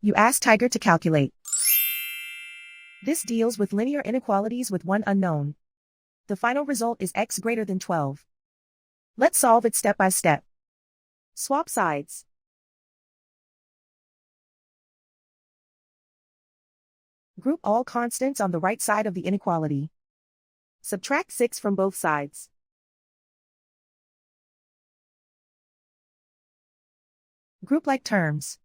You ask Tiger to calculate. This deals with linear inequalities with one unknown. The final result is x greater than 12. Let's solve it step by step. Swap sides. Group all constants on the right side of the inequality. Subtract 6 from both sides. Group like terms.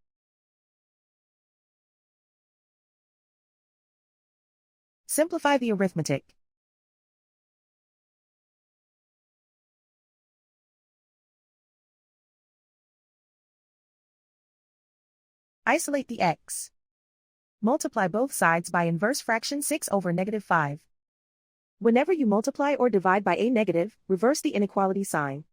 Simplify the arithmetic. Isolate the x. Multiply both sides by inverse fraction 6 over -5. Whenever you multiply or divide by a negative, reverse the inequality sign.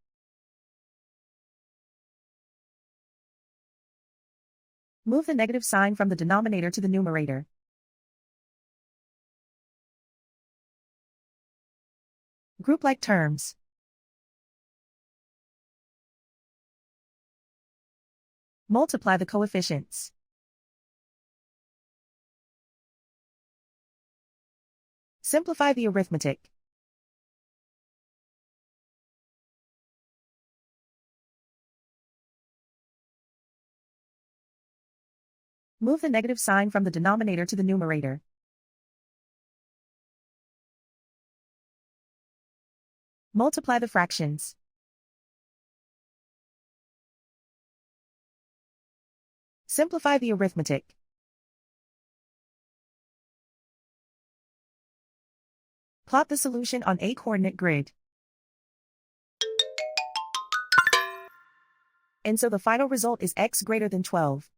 Move the negative sign from the denominator to the numerator. Group like terms. Multiply the coefficients. Simplify the arithmetic. Move the negative sign from the denominator to the numerator. Multiply the fractions. Simplify the arithmetic. Plot the solution on a coordinate grid. And so the final result is x greater than 12.